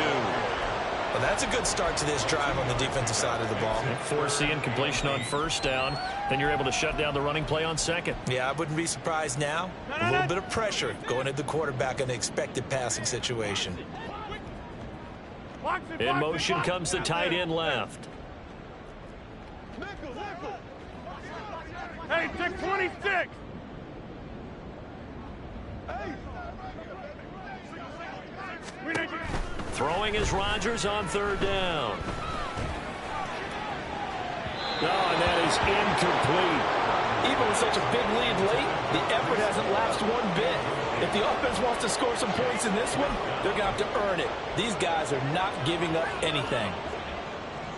Well, that's a good start to this drive on the defensive side of the ball. Force the incompletion on 1st down. Then you're able to shut down the running play on 2nd. Yeah, I wouldn't be surprised now. A little bit of pressure going at the quarterback in an expected passing situation. In motion comes the tight end left. Hey, 626. Throwing is Rodgers on 3rd down. No, and that is incomplete. Even with such a big lead late, the effort hasn't lapsed one bit. If the offense wants to score some points in this one, they're going to have to earn it. These guys are not giving up anything.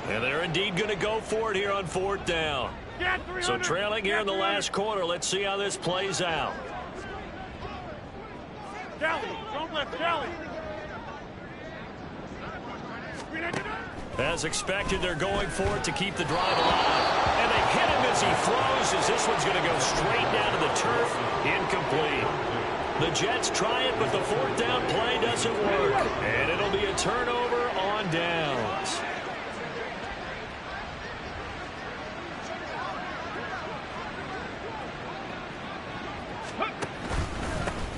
And they're indeed going to go for it here on 4th down. So trailing here in the last quarter. Let's see how this plays out. Kelly, don't let Kelly. As expected, they're going for it to keep the drive alive. And they hit him as he throws, as this one's going to go straight down to the turf. Incomplete. The Jets try it, but the 4th down play doesn't work. And it'll be a turnover on downs.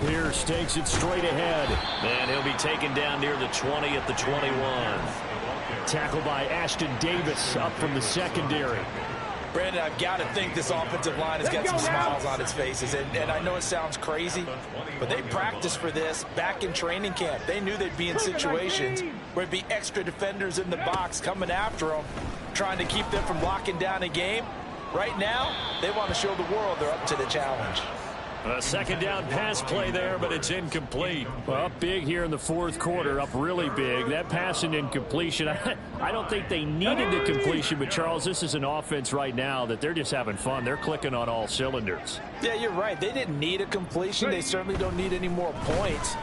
Pierce takes it straight ahead. And he'll be taken down near the 20 at the 21. Tackled by Ashton Davis up from the secondary. Brandon, I've got to think this offensive line has got some smiles on its faces. And I know it sounds crazy, but they practiced for this back in training camp. They knew they'd be in situations where it'd be extra defenders in the box coming after them. trying to keep them from locking down a game. Right now, they want to show the world they're up to the challenge. A second down pass play there, but it's incomplete. Well, up big here in the fourth quarter, up really big. That pass and incompletion, I don't think they needed the completion, but Charles, this is an offense right now that they're just having fun. They're clicking on all cylinders. Yeah, you're right. They didn't need a completion. They certainly don't need any more points,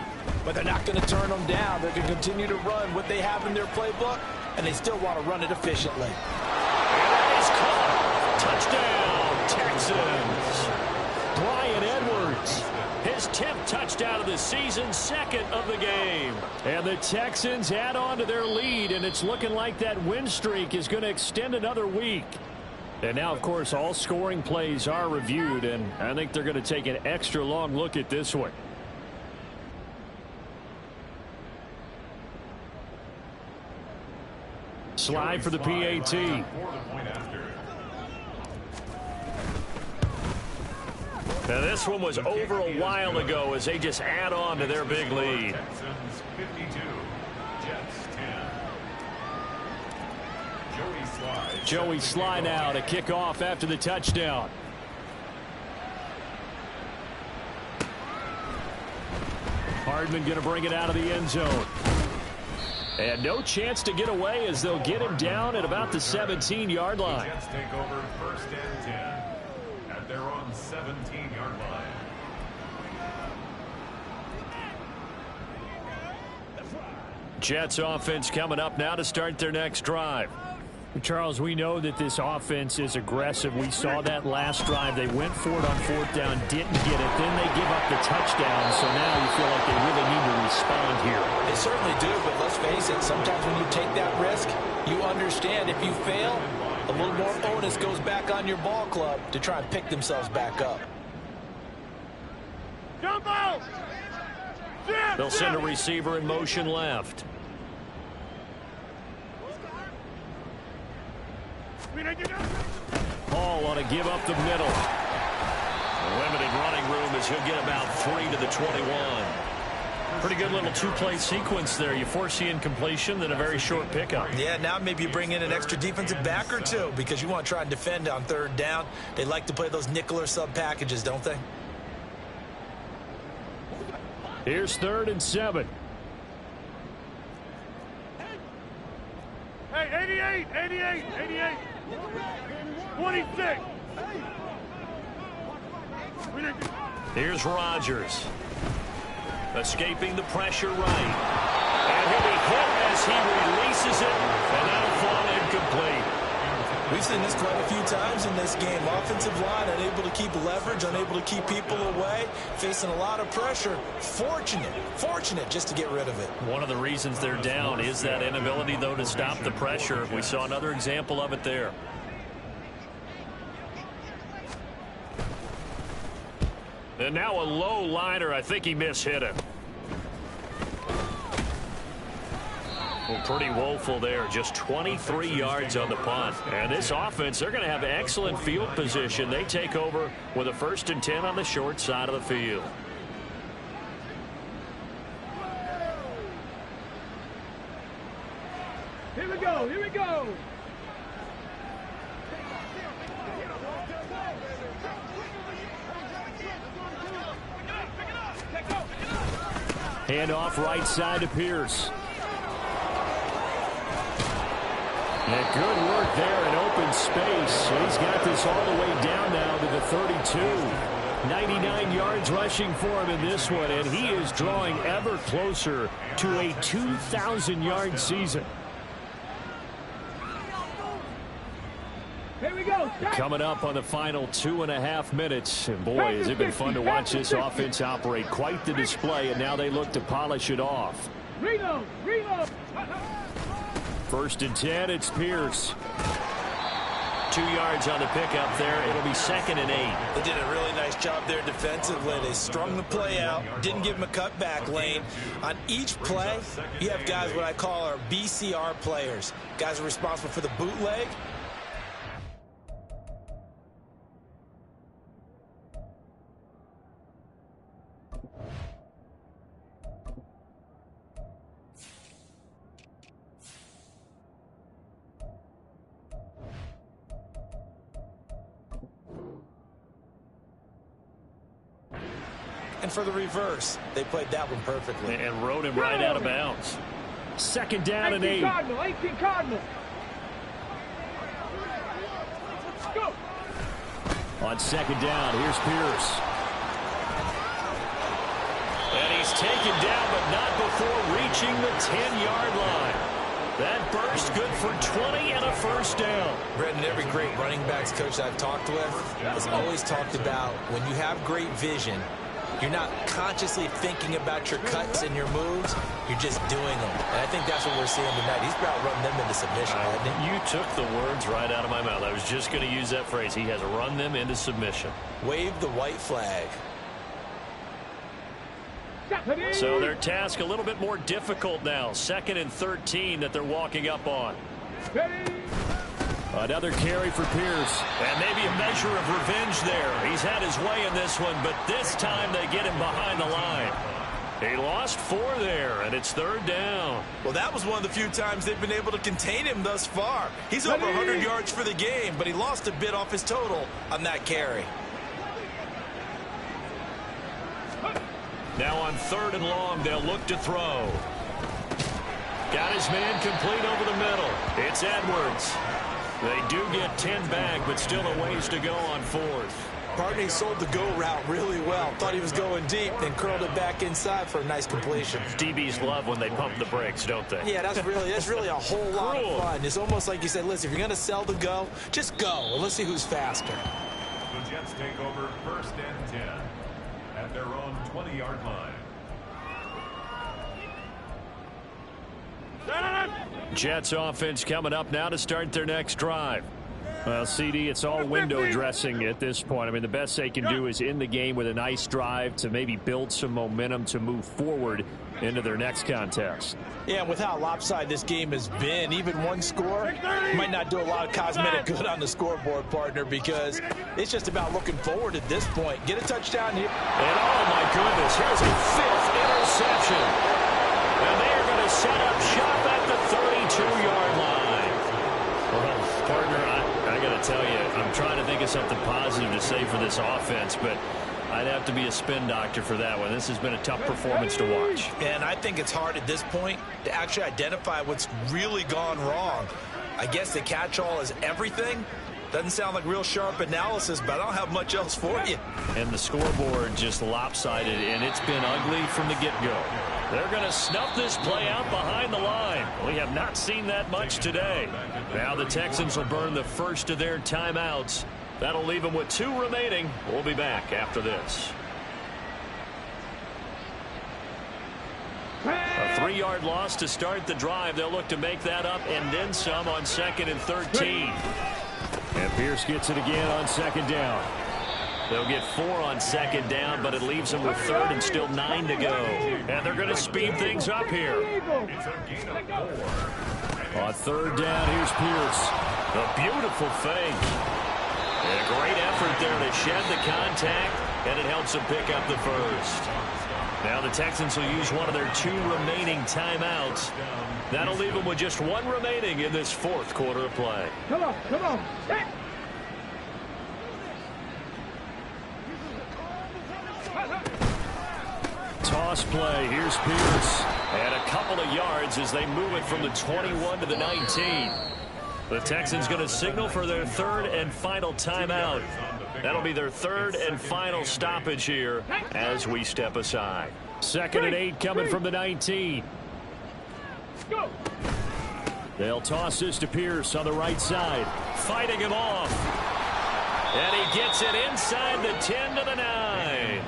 but they're not going to turn them down. They're going to continue to run what they have in their playbook, and they still want to run it efficiently. And that is caught. Touchdown, Texans. Bryan Edwards, his 10th touchdown of the season, second of the game. And the Texans add on to their lead, and it's looking like that win streak is going to extend another week. And now, of course, all scoring plays are reviewed, and I think they're going to take an extra long look at this one. Slide for the PAT. Now, this one was over a while ago as they just add on to their big lead. Texans 52, Jets 10. Joey Sly now to kick off after the touchdown. Hardman going to bring it out of the end zone. And no chance to get away as they'll get him down at about the 17-yard line. Jets take over first and 10 at their own 17-yard line. Jets offense coming up now to start their next drive. Charles, we know that this offense is aggressive. We saw that last drive. They went for it on fourth down, didn't get it. Then they give up the touchdown, so now you feel like they really need to respond here. They certainly do, but let's face it, sometimes when you take that risk, you understand if you fail, a little more onus goes back on your ball club to try and pick themselves back up. Jump out! They'll send a receiver in motion left. Hall on to give up the middle. Limited running room as he'll get about 3 to the 21. Pretty good little two-play sequence there. You force the incompletion, then a very short pickup. Yeah, now maybe you bring in an extra defensive back or two because you want to try and defend on third down. They like to play those nickel or sub packages, don't they? Here's 3rd and 7. Hey, 88. 26. Here's Rodgers. Escaping the pressure right. And he'll be hit as he releases it, and that'll fall incomplete. We've seen this quite a few times in this game. Offensive line unable to keep leverage, unable to keep people away, facing a lot of pressure. Fortunate just to get rid of it. One of the reasons they're down is that inability, though, to stop the pressure. We saw another example of it there. And now a low liner. I think he mishit it. Well, pretty woeful there. Just 23 yards on the punt. And this offense, they're going to have excellent field position. They take over with a 1st and 10 on the short side of the field. Here we go. Hand off right side to Pierce. And good work there in open space. He's got this all the way down now to the 32. 99 yards rushing for him in this one, and he is drawing ever closer to a 2,000-yard season. Here we go. Coming up on the final 2.5 minutes. And boy, has it been fun to watch this offense operate. Quite the display, and now they look to polish it off. Reload. 1st and 10, it's Pierce. 2 yards on the pickup there. It'll be 2nd and 8. They did a really nice job there defensively. They strung the play out, didn't give him a cutback lane. On each play, you have guys what I call our BCR players. Guys are responsible for the bootleg. for the reverse. They played that one perfectly. And rode him right out of bounds. Second down and 8. Cardinal, 18 Cardinal. Go. On second down, here's Pierce. And he's taken down, but not before reaching the 10-yard line. That burst good for 20 and a first down. Brendan, every great running backs coach I've talked with has always talked about when you have great vision, you're not consciously thinking about your cuts and your moves. You're just doing them. And I think that's what we're seeing tonight. He's about running them into submission, hasn't he? You took the words right out of my mouth. I was just going to use that phrase. He has run them into submission. Wave the white flag. So their task a little bit more difficult now. 2nd and 13 that they're walking up on. Another carry for Pierce. And maybe a measure of revenge there. He's had his way in this one, but this time they get him behind the line. He lost 4 there, and it's 3rd down. Well, that was one of the few times they've been able to contain him thus far. He's over 100 yards for the game, but he lost a bit off his total on that carry. Now on 3rd and long, they'll look to throw. Got his man complete over the middle. It's Edwards. They do get 10 back, but still a ways to go on 4th. Partner, he sold the go route really well. Thought he was going deep, then curled it back inside for a nice completion. DBs love when they pump the brakes, don't they? Yeah, that's really a whole lot of fun. It's almost like you said, listen, if you're going to sell the go, just go. And let's see who's faster. The Jets take over 1st and 10 at their own 20-yard line. Jets offense coming up now to start their next drive. Well, CD, it's all window dressing at this point. I mean, the best they can do is in the game with a nice drive to maybe build some momentum to move forward into their next contest. Yeah, with how lopsided this game has been, even one score might not do a lot of cosmetic good on the scoreboard, partner, because it's just about looking forward at this point. Get a touchdown here. And oh my goodness, here's a 5th interception. And they are going to set up shop at the 32-yard line. Well, partner, I got to tell you, I'm trying to think of something positive to say for this offense, but I'd have to be a spin doctor for that one. This has been a tough performance to watch. And I think it's hard at this point to actually identify what's really gone wrong. I guess the catch-all is everything. Doesn't sound like real sharp analysis, but I don't have much else for you. And the scoreboard just lopsided, and it's been ugly from the get-go. They're going to snuff this play out behind the line. We have not seen that much today. Now the Texans will burn the first of their timeouts. That'll leave them with 2 remaining. We'll be back after this. A 3-yard loss to start the drive. They'll look to make that up and then some on 2nd and 13. And Pierce gets it again on 2nd down. They'll get 4 on 2nd down, but it leaves them with 3rd and still 9 to go. And they're going to speed things up here. It's a gain of 4. On 3rd down, here's Pierce. A beautiful fake. And a great effort there to shed the contact, and it helps them pick up the first. Now the Texans will use one of their 2 remaining timeouts. That'll leave them with just 1 remaining in this 4th quarter of play. Come on, come on. Hey. Toss play. Here's Pierce. And a couple of yards as they move it from the 21 to the 19. The Texans going to signal for their 3rd and final timeout. That'll be their 3rd and final stoppage here as we step aside. 2nd and 8 coming from the 19. Go. They'll toss this to Pierce on the right side. Fighting him off. And he gets it inside the 10 to the 9.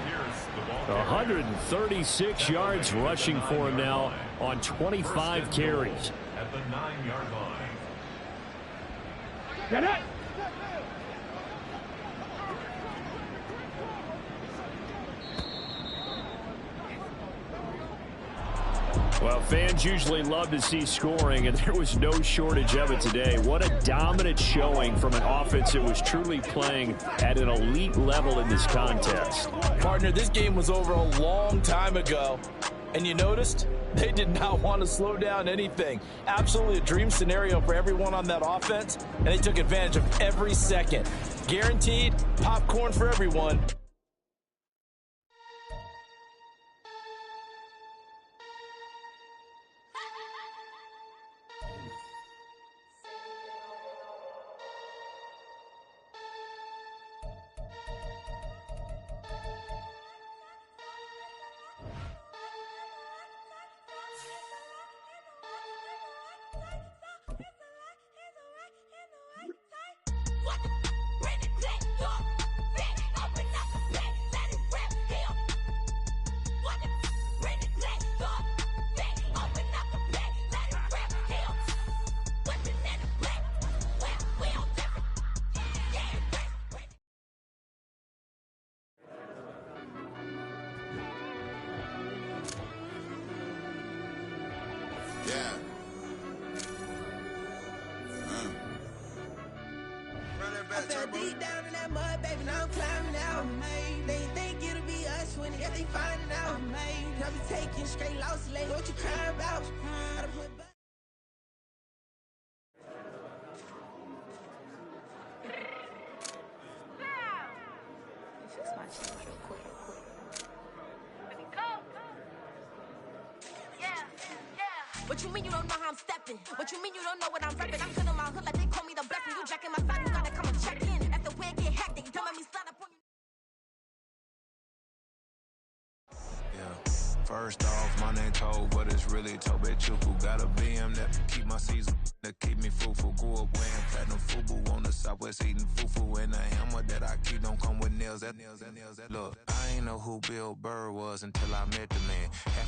136 yards rushing for him now on 25 carries. At the 9-yard line. Get it. Well, fans usually love to see scoring, and there was no shortage of it today. What a dominant showing from an offense that was truly playing at an elite level in this contest. Partner, this game was over a long time ago, and you noticed they did not want to slow down anything. Absolutely a dream scenario for everyone on that offense, and they took advantage of every second. Guaranteed popcorn for everyone. fell deep down in that mud, baby, now I'm climbing out. They think it'll be us when they finding out. I be taking straight loss, late, what you crying about? Gotta put back. Fix my change real quick. What you mean you don't know how I'm stepping? What you mean you don't know what I'm repping? I'm good on my hood like they call me the blessing. You jacking my side, you gotta come and check in. After where it get hectic, you don't make me slide up on you. Yeah. First off, my name Toad, but it's really Tobe Chuku. Got a BM that keep my season, that keep me fruitful. Grew up wearing platinum FUBU on the Southwest eating fufu. And a hammer that I keep don't come with nails. Look, I ain't know who Bill Burr was until I met the man. Half